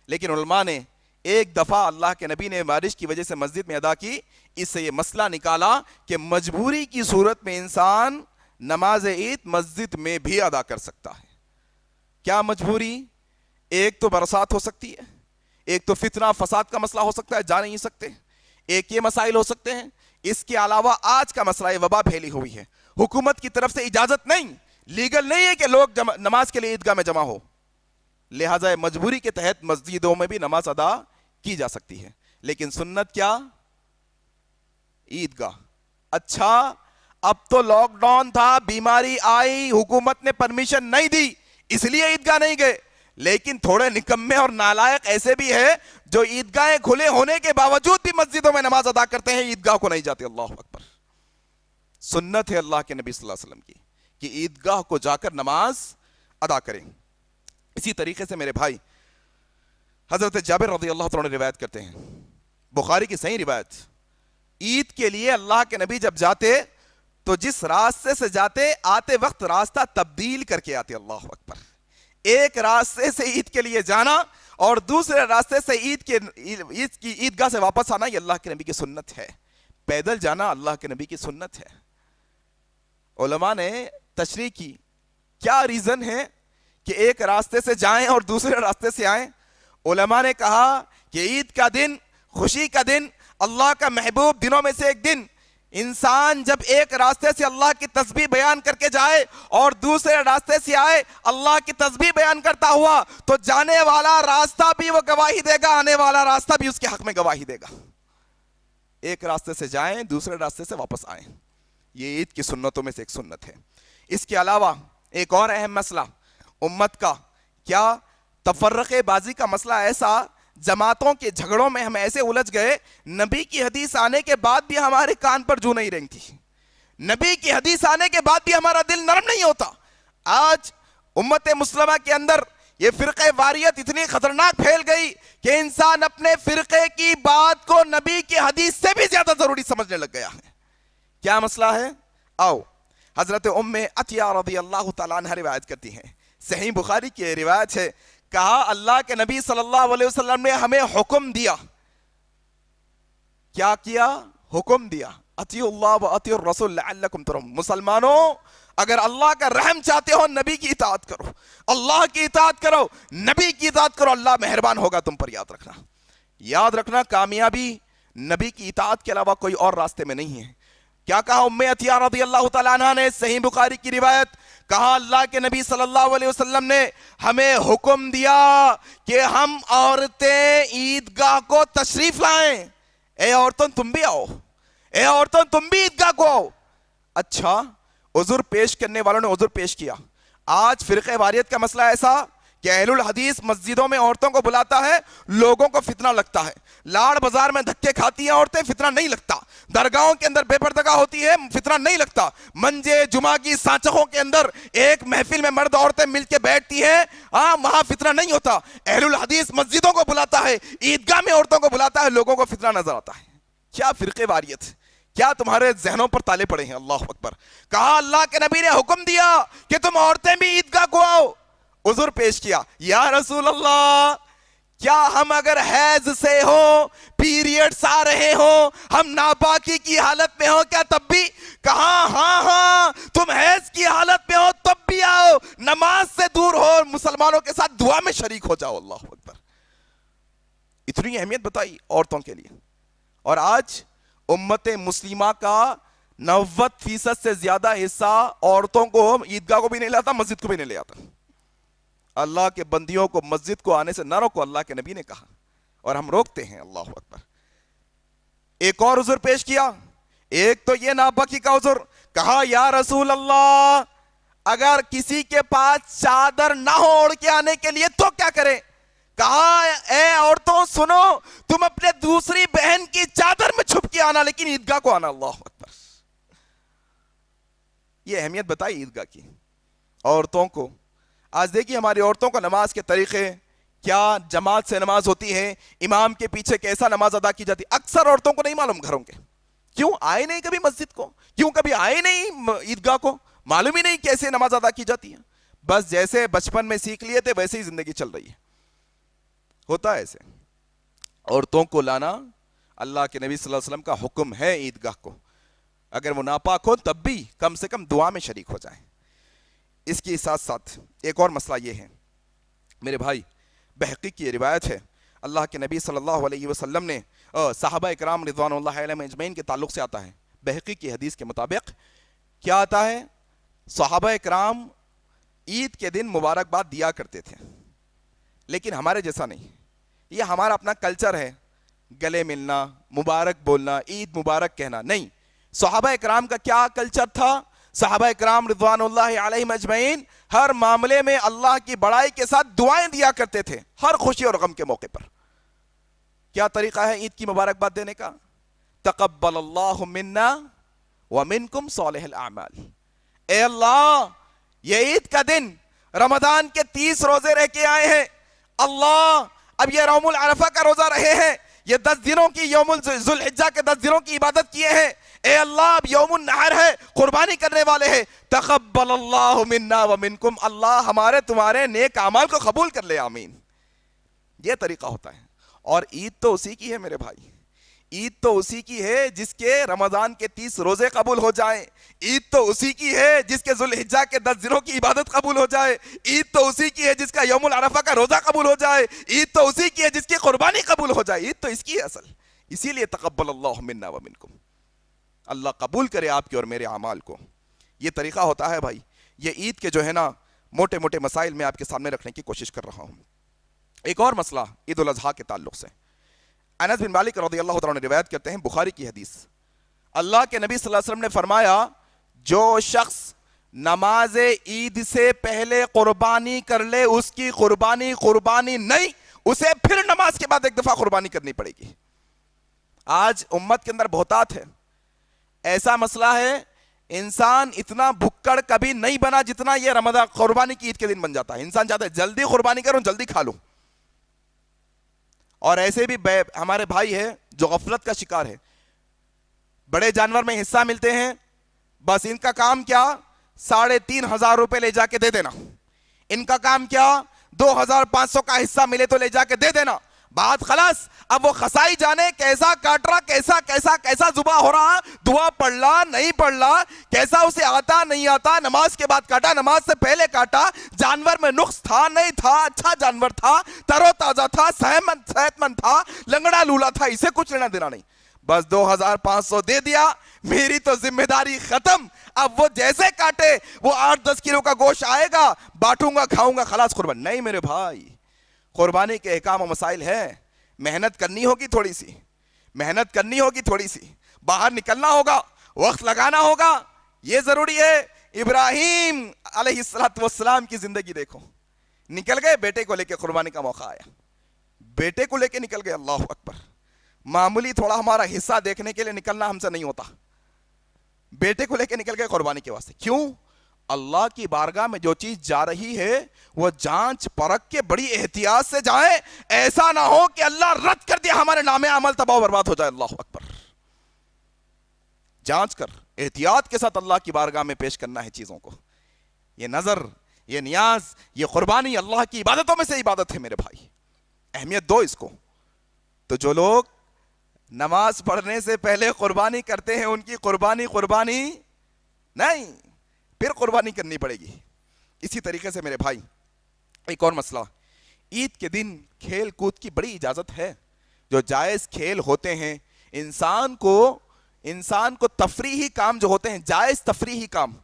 لیکن علماء نے ایک دفعہ اللہ کے نبی نے بارش کی وجہ سے مسجد میں ادا کی، اس سے یہ مسئلہ نکالا کہ مجبوری کی صورت میں انسان نماز عید مسجد میں بھی ادا کر سکتا ہے۔ کیا مجبوری؟ ایک تو برسات ہو سکتی ہے، ایک تو فتنہ فساد کا مسئلہ ہو سکتا ہے، جا نہیں سکتے، ایک یہ مسائل ہو سکتے ہیں۔ اس کے علاوہ آج کا مسئلہ یہ وبا پھیلی ہوئی ہے، حکومت کی طرف سے اجازت نہیں، لیگل نہیں ہے کہ لوگ نماز کے لیے عیدگاہ میں جمع ہو، لہٰذا مجبوری کے تحت مسجدوں میں بھی نماز ادا کی جا سکتی ہے۔ لیکن سنت کیا؟ عیدگاہ۔ اچھا، اب تو لاک ڈاؤن تھا، بیماری آئی، حکومت نے پرمیشن نہیں دی، اس لیے عیدگاہ نہیں گئے، لیکن تھوڑے نکمے اور نالائق ایسے بھی ہیں جو عیدگاہیں کھلے ہونے کے باوجود بھی مسجدوں میں نماز ادا کرتے ہیں، عیدگاہ کو نہیں جاتے۔ اللہ اکبر۔ سنت ہے اللہ کے نبی صلی اللہ علیہ وسلم کی کہ عیدگاہ کو جا کر نماز ادا کریں۔ اسی طریقے سے میرے بھائی حضرت جابر رضی اللہ عنہ روایت کرتے ہیں، بخاری کی صحیح روایت، عید کے لیے اللہ کے نبی جب جاتے تو جس راستے سے جاتے، آتے وقت راستہ تبدیل کر کے آتے۔ اللہ اکبر۔ ایک راستے سے عید کے لیے جانا اور دوسرے راستے سے عید کی عیدگاہ سے واپس آنا، یہ اللہ کے نبی کی سنت ہے۔ پیدل جانا اللہ کے نبی کی سنت ہے۔ علماء نے تشریح کی، کیا ریزن ہے کہ ایک راستے سے جائیں اور دوسرے راستے سے آئیں؟ علماء نے کہا کہ عید کا دن، خوشی کا دن، اللہ کا محبوب دنوں میں سے ایک دن، انسان جب ایک راستے سے اللہ کی تسبیح بیان کر کے جائے اور دوسرے راستے سے آئے اللہ کی تسبیح بیان کرتا ہوا، تو جانے والا راستہ بھی وہ گواہی دے گا، آنے والا راستہ بھی اس کے حق میں گواہی دے گا۔ ایک راستے سے جائیں، دوسرے راستے سے واپس آئیں، یہ عید کی سنتوں میں سے ایک سنت ہے۔ اس کے علاوہ ایک اور اہم مسئلہ امت کا، کیا؟ تفرقے بازی کا مسئلہ ایسا، جماعتوں کے جھگڑوں میں ہم ایسے الجھ گئے، نبی کی حدیث آنے کے بعد بھی ہمارے کان پر جو نہیں رینگتی، نبی کی حدیث آنے کے بعد بھی ہمارا دل نرم نہیں ہوتا۔ آج امت مسلمہ کے اندر یہ فرقہ واریت اتنی خطرناک پھیل گئی کہ انسان اپنے فرقے کی بات کو نبی کی حدیث سے بھی زیادہ ضروری سمجھنے لگ گیا ہے۔ کیا مسئلہ ہے؟ آؤ، حضرت ام عطیہ رضی اللہ تعالیٰ عنہ روایت کرتی ہیں، صحیح بخاری کی روایت ہے، کہا اللہ کے نبی صلی اللہ علیہ وسلم نے ہمیں حکم دیا، کیا کیا؟ حکم دیا، اطیعوا اللہ و اطیعوا الرسول لعلکم ترحمون، مسلمانوں اگر اللہ کا رحم چاہتے ہو نبی کی اطاعت کرو، اللہ کی اطاعت کرو، نبی کی اطاعت کرو، اللہ مہربان ہوگا تم پر۔ یاد رکھنا کامیابی نبی کی اطاعت کے علاوہ کوئی اور راستے میں نہیں ہے۔ کیا کہا ام عطیہ رضی اللہ تعالیٰ عنہ نے، صحیح بخاری کی روایت، کہا اللہ کے نبی صلی اللہ علیہ وسلم نے ہمیں حکم دیا کہ ہم عورتیں عیدگاہ کو تشریف لائیں. اے عورتوں تم بھی آؤ، اے عورتوں تم بھی عیدگاہ کو آؤ. اچھا، عذر پیش کرنے والوں نے عذر پیش کیا. آج فرقہ واریت کا مسئلہ ایسا کہ اہل الحدیث مسجدوں میں عورتوں کو بلاتا ہے، لوگوں کو فتنہ لگتا ہے. لاڑ بازار میں دھکے کھاتی ہیں عورتیں، فتنہ نہیں لگتا. درگاہوں کے اندر بے پردگی ہوتی ہے، فتنہ نہیں لگتا. منجے جمعہ کی سانچوں کے اندر ایک محفل میں مرد عورتیں مل کے بیٹھتی ہیں، وہاں فتنہ نہیں ہوتا. اہل الحدیث مسجدوں کو بلاتا ہے، عیدگاہ میں عورتوں کو بلاتا ہے، لوگوں کو فتنہ نظر آتا ہے. کیا فرقہ واریت، کیا تمہارے ذہنوں پر تالے پڑے ہیں. اللہ اکبر. کہا اللہ کے نبی نے حکم دیا کہ تم عورتیں بھی عیدگاہ کو آؤ. عذر پیش کیا، یا رسول اللہ کیا ہم اگر حیض سے ہوں، پیریڈز آ رہے ہوں، ہم ناپاکی کی حالت میں ہوں، کیا تب بھی؟ کہا ہاں تم حیض کی حالت میں ہو تب بھی آؤ، نماز سے دور ہو، مسلمانوں کے ساتھ دعا میں شریک ہو جاؤ. اللہ اکبر. اتنی اہمیت بتائی عورتوں کے لیے. اور آج امت مسلمہ کا 90% سے زیادہ حصہ عورتوں کو عیدگاہ کو بھی نہیں لاتا، مسجد کو بھی نہیں لے آتا. اللہ کے بندیوں کو مسجد کو آنے سے نہ روکو، اللہ کے نبی نے کہا، اور ہم روکتے ہیں. اللہ اکبر. ایک اور عذر پیش کیا. ایک تو یہ ناپاکی کا عذر. کہا یا رسول اللہ اگر کسی کے پاس چادر نہ ہو اوڑھ کے آنے کے لیے تو کیا کرے؟ کہا اے عورتوں سنو، تم اپنے دوسری بہن کی چادر میں چھپ کے آنا، لیکن عیدگاہ کو آنا. اللہ اکبر. یہ اہمیت بتائی عیدگاہ کی عورتوں کو. آج دیکھیے ہماری عورتوں کو نماز کے طریقے کیا، جماعت سے نماز ہوتی ہے، امام کے پیچھے کیسا نماز ادا کی جاتی. اکثر عورتوں کو نہیں معلوم گھروں کے. کیوں آئے نہیں کبھی مسجد کو، کیوں کبھی آئے نہیں عیدگاہ کو، معلوم ہی نہیں کیسے نماز ادا کی جاتی ہے. بس جیسے بچپن میں سیکھ لیے تھے ویسے ہی زندگی چل رہی ہے. ہوتا ہے ایسے. عورتوں کو لانا اللہ کے نبی صلی اللہ علیہ وسلم کا حکم ہے عیدگاہ کو. اگر وہ ناپاک ہو تب بھی کم سے کم دعا میں شریک ہو جائیں. اس کے ساتھ ساتھ ایک اور مسئلہ یہ ہے میرے بھائی، بحقی کی روایت ہے، اللہ کے نبی صلی اللہ علیہ وسلم نے صحابہ اکرام رضوان اللہ علیہم اجمعین کے تعلق سے آتا ہے. بحقی کی حدیث کے مطابق کیا آتا ہے؟ صحابہ اکرام عید کے دن مبارکباد دیا کرتے تھے، لیکن ہمارے جیسا نہیں. یہ ہمارا اپنا کلچر ہے، گلے ملنا، مبارک بولنا، عید مبارک کہنا. نہیں، صحابہ اکرام کا کیا کلچر تھا؟ صحابہ اکرام رضوان اللہ علیہم اجمعین ہر معاملے میں اللہ کی بڑائی کے ساتھ دعائیں دیا کرتے تھے، ہر خوشی اور غم کے موقع پر. کیا طریقہ ہے عید کی مبارکباد دینے کا؟ تقبل اللہ منا ومنکم صالح الاعمال. اے اللہ یہ عید کا دن، رمضان کے 30 روزے رہ کے آئے ہیں، اللہ اب یہ یوم العرفہ کا روزہ رہے ہیں، یہ 10 دنوں کی یوم ذوالحجہ کے 10 دنوں کی عبادت کیے ہیں. اے اللہ اب یوم النحر ہے، قربانی کرنے والے ہیں، تقبل اللہ منا ومنکم، اللہ ہمارے تمہارے نیک اعمال کو قبول کر لے، آمین. یہ طریقہ ہوتا ہے. اور عید تو اسی کی ہے میرے بھائی، عید تو اسی کی ہے جس کے رمضان کے 30 روزے قبول ہو جائیں. عید تو اسی کی ہے جس کے ذوالحجہ کے 10 دنوں کی عبادت قبول ہو جائے. عید تو اسی کی ہے جس کا یوم العرفہ کا روزہ قبول ہو جائے. عید تو اسی کی ہے جس کی قربانی قبول ہو جائے. عید تو اس کی ہے اصل. اسی لیے تقبل اللہ منا ومنکم، اللہ قبول کرے آپ کے اور میرے اعمال کو. یہ طریقہ ہوتا ہے بھائی. یہ عید کے جو ہے نا موٹے موٹے مسائل میں آپ کے سامنے رکھنے کی کوشش کر رہا ہوں. ایک اور مسئلہ عید الاضحیٰ کے تعلق سے، انس بن مالک رضی اللہ تعالیٰ عنہ روایت کرتے ہیں، بخاری کی حدیث، اللہ کے نبی صلی اللہ علیہ وسلم نے فرمایا جو شخص نماز عید سے پہلے قربانی کر لے اس کی قربانی نہیں، اسے پھر نماز کے بعد ایک دفعہ قربانی کرنی پڑے گی. آج امت کے اندر بہتات ہے. ایسا مسئلہ ہے انسان اتنا بھکڑ کبھی نہیں بنا جتنا یہ رمضان قربانی کی عید کے دن بن جاتا ہے. انسان چاہتا ہے جلدی قربانی کروں، جلدی کھا لوں. اور ایسے بھی ہمارے بھائی ہے جو غفلت کا شکار ہے، بڑے جانور میں حصہ ملتے ہیں، بس ان کا کام کیا 3,500 روپے لے جا کے دے دینا. ان کا کام کیا 2,500 کا حصہ ملے تو لے جا کے دے دینا، بات خلاص. اب وہ خسائی جانے کیسا کاٹ رہا، کیسا ذبح ہو رہا، دعا پڑھ لا نہیں پڑھ لا، کیسا اسے آتا نہیں آتا، نماز کے بعد کاٹا، نماز سے پہلے کاٹا، جانور میں نقص تھا نہیں تھا، اچھا جانور تھا، تر و تازہ تھا، صحت مند تھا، لنگڑا لولا تھا، اسے کچھ لینا دینا نہیں. بس 2500 دے دیا, میری تو ذمہ داری ختم. اب وہ جیسے کاٹے, وہ 8-10 کلو کا گوشت آئے گا, بانٹوں گا, کھاؤں گا, خلاص قربان. نہیں میرے بھائی, قربانی کے احکام و مسائل ہے, محنت کرنی ہوگی تھوڑی سی, محنت کرنی ہوگی تھوڑی سی, باہر نکلنا ہوگا, وقت لگانا ہوگا, یہ ضروری ہے. ابراہیم علیہ السلام کی زندگی دیکھو, نکل گئے بیٹے کو لے کے, قربانی کا موقع آیا, بیٹے کو لے کے نکل گئے. اللہ اکبر. معمولی تھوڑا ہمارا حصہ دیکھنے کے لیے نکلنا ہم سے نہیں ہوتا, بیٹے کو لے کے نکل گئے قربانی کے واسطے. کیوں؟ اللہ کی بارگاہ میں جو چیز جا رہی ہے وہ جانچ پرکھ کے بڑی احتیاط سے جائیں, ایسا نہ ہو کہ اللہ رد کر دیا, ہمارے نام عمل تباہ و برباد ہو جائے. اللہ اکبر. جانچ کر احتیاط کے ساتھ اللہ کی بارگاہ میں پیش کرنا ہے چیزوں کو. یہ نظر, یہ نیاز, یہ قربانی اللہ کی عبادتوں میں سے عبادت ہے میرے بھائی, اہمیت دو اس کو. تو جو لوگ نماز پڑھنے سے پہلے قربانی کرتے ہیں, ان کی قربانی نہیں, پھر قربانی کرنی پڑے گی. اسی طریقے سے میرے بھائی ایک اور مسئلہ, عید کے دن کھیل کود کی بڑی اجازت ہے. جو جائز کھیل ہوتے ہیں, انسان کو تفریحی کام جو ہوتے ہیں, جائز تفریحی کام,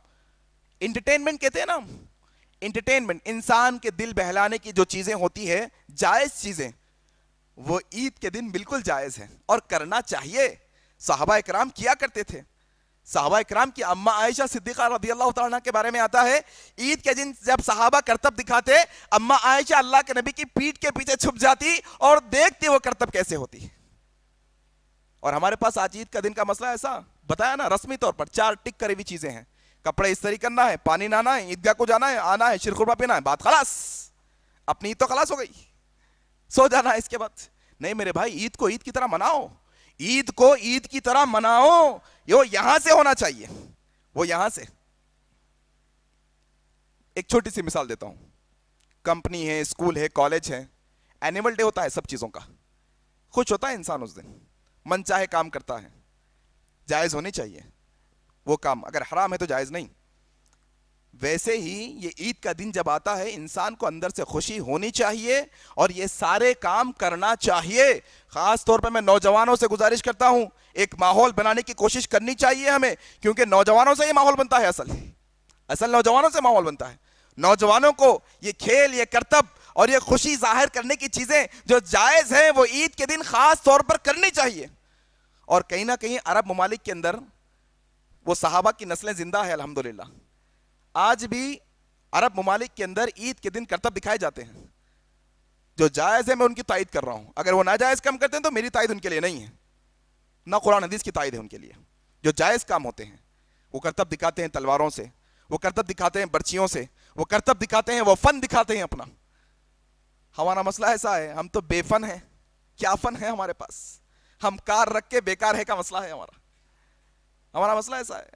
انٹرٹینمنٹ کہتے ہیں نا, انٹرٹینمنٹ, انسان کے دل بہلانے کی جو چیزیں ہوتی ہے, جائز چیزیں, وہ عید کے دن بالکل جائز ہیں اور کرنا چاہیے. صحابہ اکرام کیا کرتے تھے. صحابہ اکرام کی اماں عائشہ صدیقہ رضی اللہ تعالیٰ عنہ کے بارے میں آتا ہے, عید کے دن جب صحابہ کرتب دکھاتے, اماں عائشہ اللہ کے نبی کی پیٹھ کے پیچھے چھپ جاتی اور دیکھتی وہ کرتب کیسے ہوتی. اور ہمارے پاس آج عید کا دن کا مسئلہ ایسا بتایا نا, رسمی طور پر 4 ٹک کرے ہوئی چیزیں ہیں, کپڑے استری کرنا ہے, پانی نہانا ہے, عیدگاہ کو جانا ہے, آنا ہے, شیرخرما پینا ہے, بات خلاص, اپنی عید تو خلاص ہو گئی, سو جانا ہے اس کے بعد. نہیں میرے بھائی, عید کو عید کی طرح مناؤ, عید کو عید کی طرح مناؤ. وہ یہاں سے ہونا چاہیے, وہ یہاں سے. ایک چھوٹی سی مثال دیتا ہوں. کمپنی ہے, اسکول ہے, کالج ہے, اینیول ڈے ہوتا ہے سب چیزوں کا, خوش ہوتا ہے انسان اس دن, من چاہے کام کرتا ہے, جائز ہونی چاہیے وہ کام, اگر حرام ہے تو جائز نہیں. ویسے ہی یہ عید کا دن جب آتا ہے, انسان کو اندر سے خوشی ہونی چاہیے اور یہ سارے کام کرنا چاہیے. خاص طور پہ میں نوجوانوں سے گزارش کرتا ہوں, ایک ماحول بنانے کی کوشش کرنی چاہیے ہمیں, کیونکہ نوجوانوں سے یہ ماحول بنتا ہے, اصل نوجوانوں سے ماحول بنتا ہے. نوجوانوں کو یہ کھیل, یہ کرتب اور یہ خوشی ظاہر کرنے کی چیزیں جو جائز ہیں وہ عید کے دن خاص طور پر کرنی چاہیے. اور کہیں نہ کہیں عرب ممالک کے اندر وہ صحابہ کی نسلیں زندہ ہے الحمدللہ. آج بھی عرب ممالک کے اندر عید کے دن کرتب دکھائے جاتے ہیں. جو جائز ہے میں ان کی تائید کر رہا ہوں, اگر وہ ناجائز کام کرتے ہیں تو میری تائید ان کے لیے نہیں ہے, نہ قرآن حدیث کی تائید ہے ان کے لیے. جو جائز کام ہوتے ہیں وہ کرتب دکھاتے ہیں تلواروں سے, وہ کرتب دکھاتے ہیں برچیوں سے, وہ کرتب دکھاتے ہیں, وہ فن دکھاتے ہیں اپنا. ہمارا مسئلہ ایسا ہے, ہم تو بے فن ہیں. کیا فن ہے ہمارے پاس؟ ہم کار رکھ کے بیکار ہے کا مسئلہ ہے ہمارا مسئلہ ایسا ہے.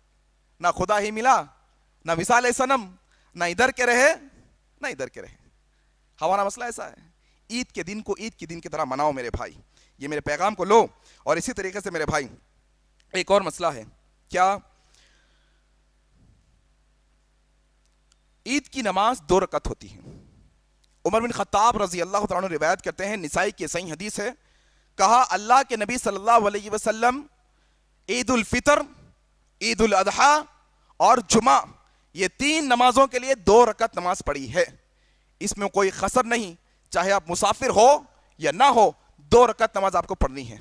نہ خدا ہی ملا, نہ مثال صنم, نہ ادھر کے رہے نہ ادھر کے رہے. ہمارا مسئلہ ایسا ہے. عید کے دن کو عید کے دن کی طرح مناؤ میرے بھائی, یہ میرے پیغام کو لو. اور اسی طریقے سے میرے بھائی ایک اور مسئلہ ہے, کیا عید کی نماز 2 رکعت ہوتی ہے. عمر بن خطاب رضی اللہ تعالیٰ عنہ روایت کرتے ہیں, نسائی کی صحیح حدیث ہے, کہا اللہ کے نبی صلی اللہ علیہ وسلم عید الفطر, عید الاضحیٰ اور جمعہ, یہ 3 نمازوں کے لیے 2 رکعت نماز پڑھی ہے. اس میں کوئی قصر نہیں, چاہے آپ مسافر ہو یا نہ ہو, 2 رکعت نماز آپ کو پڑھنی ہے.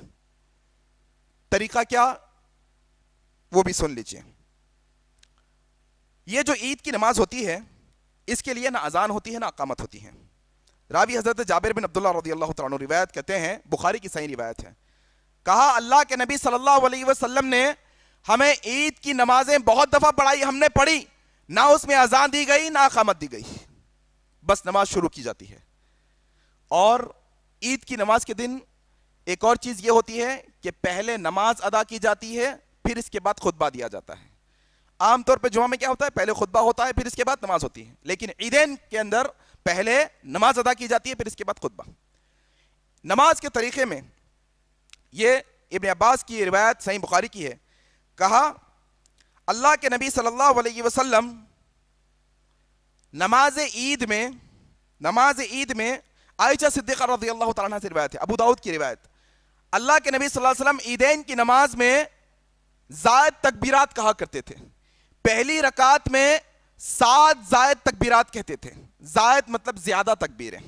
طریقہ کیا وہ بھی سن لیجئے. یہ جو عید کی نماز ہوتی ہے اس کے لیے نہ اذان ہوتی ہے نہ اقامت ہوتی ہے. راوی حضرت جابر بن عبداللہ رضی اللہ تعالیٰ عنہ روایت کرتے ہیں, بخاری کی صحیح روایت ہے, کہا اللہ کے نبی صلی اللہ علیہ وسلم نے ہمیں عید کی نمازیں بہت دفعہ پڑھائی, ہم نے پڑھی, نہ اس میں اذان دی گئی نہ اقامت دی گئی, بس نماز شروع کی جاتی ہے. اور عید کی نماز کے دن ایک اور چیز یہ ہوتی ہے کہ پہلے نماز ادا کی جاتی ہے, پھر اس کے بعد خطبہ دیا جاتا ہے. عام طور پہ جمعہ میں کیا ہوتا ہے, پہلے خطبہ ہوتا ہے پھر اس کے بعد نماز ہوتی ہے, لیکن عیدین کے اندر پہلے نماز ادا کی جاتی ہے پھر اس کے بعد خطبہ. نماز کے طریقے میں یہ ابن عباس کی روایت صحیح بخاری کی ہے, کہا اللہ کے نبی صلی اللہ علیہ وسلم نماز عید میں عائشہ صدیقہ رضی اللہ تعالیٰ عنہ سے روایت ہے, ابو داؤد کی روایت, اللہ کے نبی صلی اللہ علیہ وسلم عیدین کی نماز میں زائد تکبیرات کہا کرتے تھے. پہلی رکعت میں 7 زائد تکبیرات کہتے تھے. زائد مطلب زیادہ تکبیریں.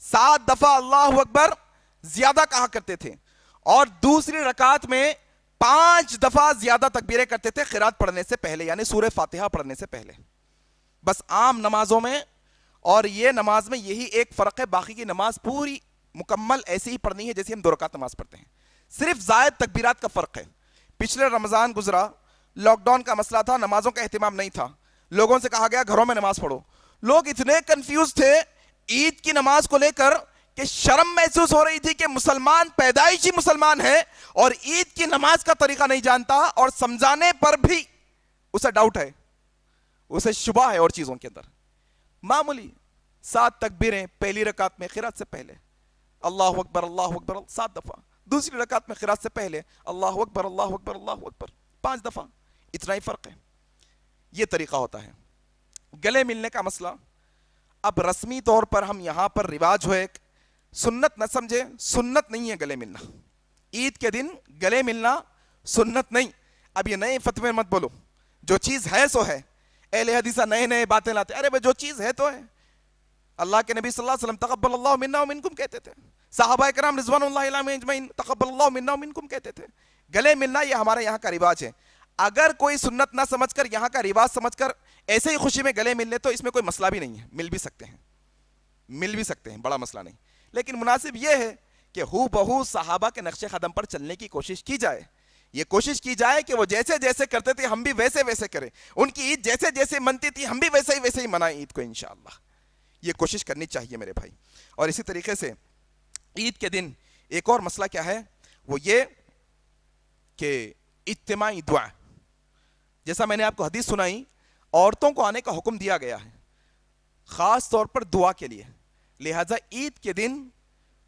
7 دفعہ اللہ اکبر زیادہ کہا کرتے تھے. اور دوسری رکعت میں 5 دفعہ زیادہ تکبیریں کرتے تھے قرات پڑھنے سے پہلے, یعنی سورہ فاتحہ پڑھنے سے پہلے. بس عام نمازوں میں اور یہ نماز میں یہی ایک فرق ہے, باقی کی نماز پوری مکمل ایسی ہی پڑھنی ہے جیسے ہم 2 رکعت نماز پڑھتے ہیں. صرف زائد تکبیرات کا فرق ہے. پچھلے رمضان گزرا, لاک ڈاؤن کا مسئلہ تھا, نمازوں کا اہتمام نہیں تھا, لوگوں سے کہا گیا گھروں میں نماز پڑھو. لوگ اتنے کنفیوز تھے عید کی نماز کو لے کر کہ شرم محسوس ہو رہی تھی کہ مسلمان پیدائشی مسلمان ہے اور عید کی نماز کا طریقہ نہیں جانتا, اور سمجھانے پر بھی اسے ڈاؤٹ ہے, اسے شبہ ہے اور چیزوں کے اندر. معمولی 7 تکبیریں پہلی رکعت میں قرات سے پہلے, اللہ اکبر 7 دفعہ. دوسری رکعت میں قرات سے پہلے اللہ اکبر 5 دفعہ. اتنا ہی فرق ہے. یہ طریقہ ہوتا ہے. گلے ملنے کا مسئلہ, اب رسمی طور پر ہم یہاں پر رواج ہو, ایک سنت نہ سمجھے, سنت نہیں ہے گلے ملنا. عید کے دن گلے ملنا سنت نہیں. اب یہ نئے فتوے مت بولو, جو چیز ہے سو ہے. اہل حدیثہ نئے باتیں لاتے, ارے بھائی جو چیز ہے تو ہے. اللہ کے نبی صلی اللہ علیہ وسلم تقبل اللہ منا ومنکم کہتے تھے, صحابہ کرام رضوان اللہ علیہم اجمعین تقبل اللہ منا ومنکم کہتے تھے. گلے ملنا یہ ہمارے یہاں کا رواج ہے. اگر کوئی سنت نہ سمجھ کر یہاں کا رواج سمجھ کر ایسے ہی خوشی میں گلے مل لے تو اس میں کوئی مسئلہ بھی نہیں ہے, مل بھی سکتے ہیں, بڑا مسئلہ نہیں. لیکن مناسب یہ ہے کہ ہو بہو صحابہ کے نقش قدم پر چلنے کی کوشش کی جائے. یہ کوشش کی جائے کہ وہ جیسے جیسے کرتے تھے ہم بھی ویسے کریں. ان کی عید جیسے جیسے منتی تھی ہم بھی ویسے ہی منائیں عید کو انشاءاللہ. یہ کوشش کرنی چاہیے میرے بھائی. اور اسی طریقے سے عید کے دن ایک اور مسئلہ کیا ہے, وہ یہ کہ اجتماعی دعا, جیسا میں نے آپ کو حدیث سنائی, عورتوں کو آنے کا حکم دیا گیا ہے خاص طور پر دعا کے لیے. لہٰذا عید کے دن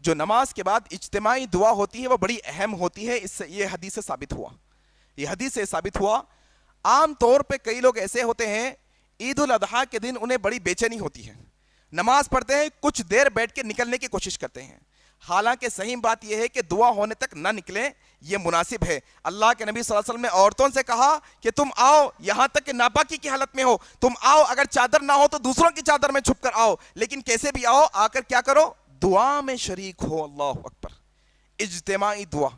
جو نماز کے بعد اجتماعی دعا ہوتی ہے وہ بڑی اہم ہوتی ہے. اس سے یہ حدیث سے ثابت ہوا. عام طور پہ کئی لوگ ایسے ہوتے ہیں عید الاضحیٰ کے دن انہیں بڑی بے چینی ہوتی ہے, نماز پڑھتے ہیں کچھ دیر بیٹھ کے نکلنے کی کوشش کرتے ہیں. حالانکہ صحیح بات یہ ہے کہ دعا ہونے تک نہ نکلیں, یہ مناسب ہے. اللہ کے نبی صلی اللہ علیہ وسلم نے عورتوں سے کہا کہ تم آؤ, یہاں تک کہ ناپاکی کی حالت میں ہو تم آؤ, اگر چادر نہ ہو تو دوسروں کی چادر میں چھپ کر آؤ, لیکن کیسے بھی آؤ, آ کر کیا کرو, دعا میں شریک ہو. اللہ اکبر. اجتماعی دعا,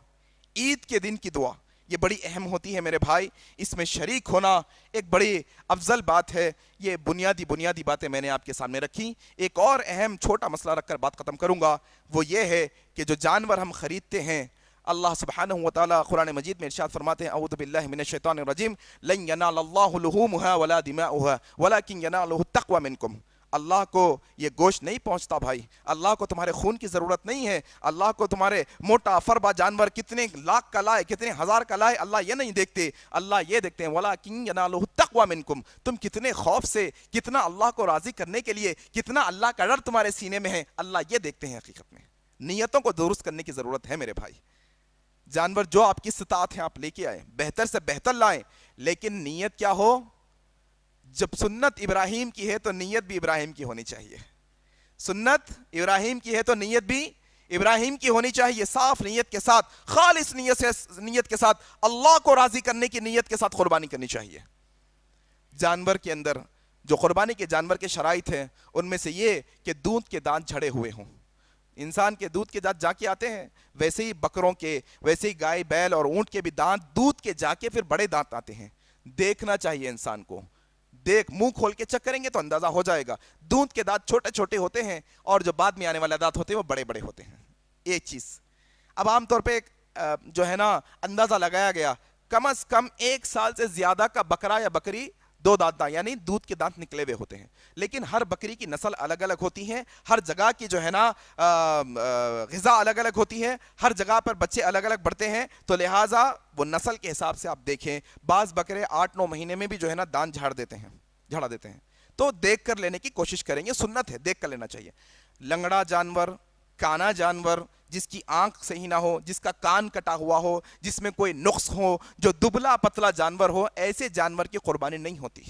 عید کے دن کی دعا, یہ بڑی اہم ہوتی ہے میرے بھائی. اس میں شریک ہونا ایک بڑی افضل بات ہے. یہ بنیادی باتیں میں نے آپ کے سامنے رکھی. ایک اور اہم چھوٹا مسئلہ رکھ کر بات ختم کروں گا, وہ یہ ہے کہ جو جانور ہم خریدتے ہیں, اللہ سبحانہ وتعالی قرآن مجید میں ارشاد فرماتے ہیں اعوذ باللہ من الشیطان الرجیم لن ینال اللہ لحومها ولا دماؤها ولکن ینالہ التقوی منکم. اللہ کو یہ گوشت نہیں پہنچتا بھائی, اللہ کو تمہارے خون کی ضرورت نہیں ہے, اللہ کو تمہارے موٹا فربا جانور کتنے لاکھ کا لائے کتنے ہزار کا لائے اللہ یہ نہیں دیکھتے, اللہ یہ دیکھتے ہیں وَلَكِنْ يَنَالُهُ التَّقْوَى مِنْكُمْ. تم کتنے خوف سے, کتنا اللہ کو راضی کرنے کے لیے, کتنا اللہ کا ڈر تمہارے سینے میں ہے, اللہ یہ دیکھتے ہیں. حقیقت میں نیتوں کو درست کرنے کی ضرورت ہے میرے بھائی. جانور جو آپ کی استطاعت ہے آپ لے کے آئیں, بہتر سے بہتر لائیں, لیکن نیت کیا ہو, جب سنت ابراہیم کی ہے تو نیت بھی ابراہیم کی ہونی چاہیے. سنت ابراہیم کی ہے تو نیت بھی ابراہیم کی ہونی چاہیے. صاف نیت کے ساتھ, خالص نیت کے ساتھ, اللہ کو راضی کرنے کی نیت کے ساتھ قربانی کرنی چاہیے. جانور کے اندر جو قربانی کے جانور کے شرائط ہیں ان میں سے یہ کہ دودھ کے دانت جھڑے ہوئے ہوں. انسان کے دودھ کے دانت جا کے آتے ہیں, ویسے ہی بکروں کے, ویسے ہی گائے بیل اور اونٹ کے بھی دانت دودھ کے جا کے پھر بڑے دانت آتے ہیں. دیکھنا چاہیے انسان کو, منہ کھول کے چیک کریں گے تو اندازہ ہو جائے گا. دودھ کے دانت چھوٹے چھوٹے ہوتے ہیں اور جو بعد میں آنے والے دانت ہوتے ہیں وہ بڑے بڑے ہوتے ہیں. ایک چیز اب عام طور پہ جو ہے نا اندازہ لگایا گیا, کم از کم 1 سال سے زیادہ کا بکرا یا بکری 2 دانت یعنی دودھ کے دانت نکلے ہوئے ہوتے ہیں. لیکن ہر بکری کی نسل الگ الگ ہوتی ہے, ہر جگہ کی جو ہے نا غذا الگ الگ ہوتی ہے, ہر جگہ پر بچے الگ الگ بڑھتے ہیں, تو لہٰذا وہ نسل کے حساب سے آپ دیکھیں. بعض بکرے 8-9 مہینے میں بھی جو ہے نا دانت جھاڑ دیتے ہیں. تو دیکھ کر لینے کی کوشش کریں گے, سنت ہے, دیکھ کر لینا چاہیے. لنگڑا جانور, کانا جانور, جس کی آنکھ صحیح نہ ہو, جس کا کان کٹا ہوا ہو, جس میں کوئی نقص ہو, جو دبلا پتلا جانور ہو, ایسے جانور کی قربانی نہیں ہوتی.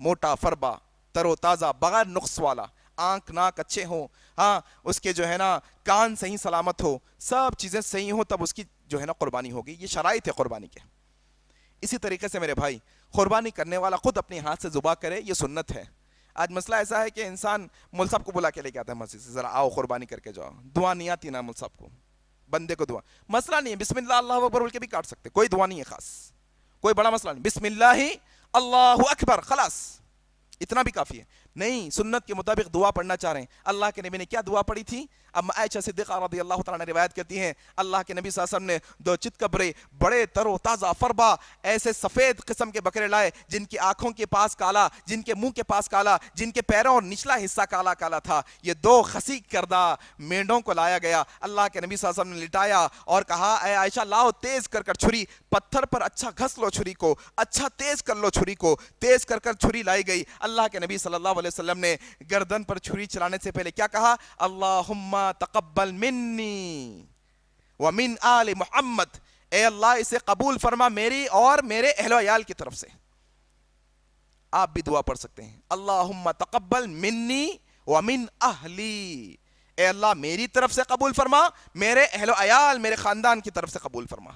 موٹا فربا, تر و تازہ, بغیر نقص والا, آنکھ ناک اچھے ہوں, ہاں اس کے جو ہے نا کان صحیح سلامت ہو, سب چیزیں صحیح ہوں, تب اس کی جو ہے نا قربانی ہوگی. یہ شرائط ہے قربانی کے. اسی طریقے سے میرے بھائی, قربانی کرنے والا خود اپنے ہاتھ سے ذبح کرے, یہ سنت ہے. آج مسئلہ ایسا ہے کہ انسان مول صاحب کو بلا کے لے کے آتا ہے مسجد سے, ذرا آؤ قربانی کر کے جاؤ. دعا نہیں آتی نا مول صاحب کو, بندے کو دعا, مسئلہ نہیں ہے, بسم اللہ اللہ اکبر بول کے بھی کاٹ سکتے, کوئی دعا نہیں ہے خاص, کوئی بڑا مسئلہ نہیں, بسم اللہ اللہ اکبر خلاص, اتنا بھی کافی ہے. نہیں, سنت کے مطابق دعا پڑھنا چاہ رہے ہیں. اللہ کے نبی نے کیا دعا پڑھی تھی؟ اب عائشہ صدیقہ رضی اللہ تعالیٰ نے روایت کرتی ہیں, اللہ کے نبی صلی اللہ علیہ وسلم نے 2 چتکبرے بڑے تر و تازہ فربا ایسے سفید قسم کے بکرے لائے, جن کی آنکھوں کے پاس کالا, جن کے منہ کے پاس کالا, جن کے پیروں اور نچلا حصہ کالا کالا تھا. یہ 2 خسی کردہ مینڈوں کو لایا گیا. اللہ کے نبی صلی اللہ علیہ وسلم نے لٹایا اور کہا, اے عائشہ لاؤ تیز کر کر چھری, پتھر پر اچھا گھس لو چھری کو, اچھا تیز کر لو چھری کو. تیز کر کر چھری لائی گئی. اللہ کے نبی صلی اللہ علیہ وسلم نے گردن پر چھری چلانے سے پہلے کیا کہا؟ اللہم تقبل منی ومن آل محمد, اے اللہ اسے قبول فرما میری اور میرے اہل و عیال کی طرف سے. آپ بھی دعا پڑھ سکتے ہیں, اللہم تقبل منی ومن اہلی, اے اللہ میری طرف سے قبول فرما, میرے اہل و عیال میرے خاندان کی طرف سے قبول فرما.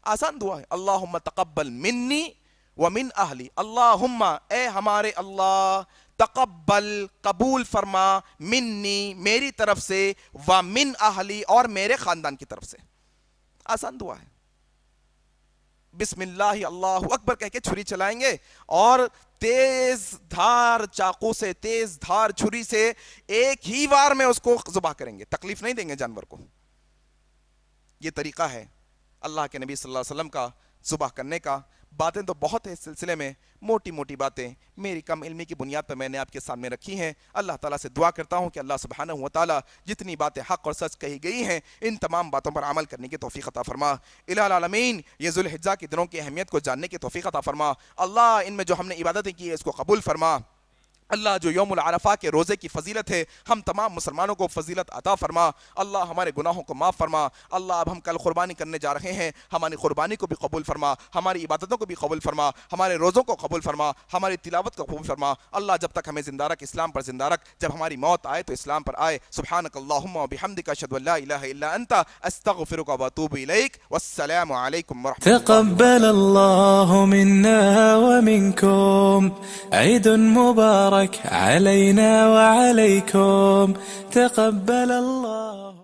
آسان دعا ہے, اللہم تقبل منی ومن اہلی, اللہم اے ہمارے اللہ, تقبل قبول فرما, منی میری طرف سے, ومن اہلی اور میرے خاندان کی طرف سے. آسان دعا ہے. بسم اللہ اللہ اکبر کہہ کے چھری چلائیں گے اور تیز دھار چاقو سے, تیز دھار چھری سے ایک ہی وار میں اس کو ذبح کریں گے, تکلیف نہیں دیں گے جانور کو. یہ طریقہ ہے اللہ کے نبی صلی اللہ علیہ وسلم کا ذبح کرنے کا. باتیں تو بہت ہیں اس سلسلے میں, موٹی موٹی باتیں میری کم علمی کی بنیاد پر میں نے آپ کے سامنے رکھی ہیں. اللہ تعالیٰ سے دعا کرتا ہوں کہ اللہ سبحانہ و تعالیٰ جتنی باتیں حق اور سچ کہی گئی ہیں ان تمام باتوں پر عمل کرنے کی توفیق عطا فرما. الہ العالمین, یہ ذوالحجہ کے دنوں کی اہمیت کو جاننے کی توفیق عطا فرما. اللہ ان میں جو ہم نے عبادتیں کی ہے اس کو قبول فرما. اللہ جو یوم العرفہ کے روزے کی فضیلت ہے ہم تمام مسلمانوں کو فضیلت عطا فرما. اللہ ہمارے گناہوں کو معاف فرما. اللہ اب ہم کل قربانی کرنے جا رہے ہیں, ہماری قربانی کو بھی قبول فرما, ہماری عبادتوں کو بھی قبول فرما, ہمارے روزوں کو قبول فرما, ہماری تلاوت کو قبول فرما. اللہ جب تک ہمیں زندہ رکھ اسلام پر زندہ رکھ, جب ہماری موت آئے تو اسلام پر آئے. سبحانک اللہم و بحمدک, اشہد ان لا الہ الا انت, استغفرک و اتوب الیک. والسلام علیکم ورحمۃ اللہ. تقبل الله منا ومنكم, عيد مبارك علينا وعليكم, تقبل الله.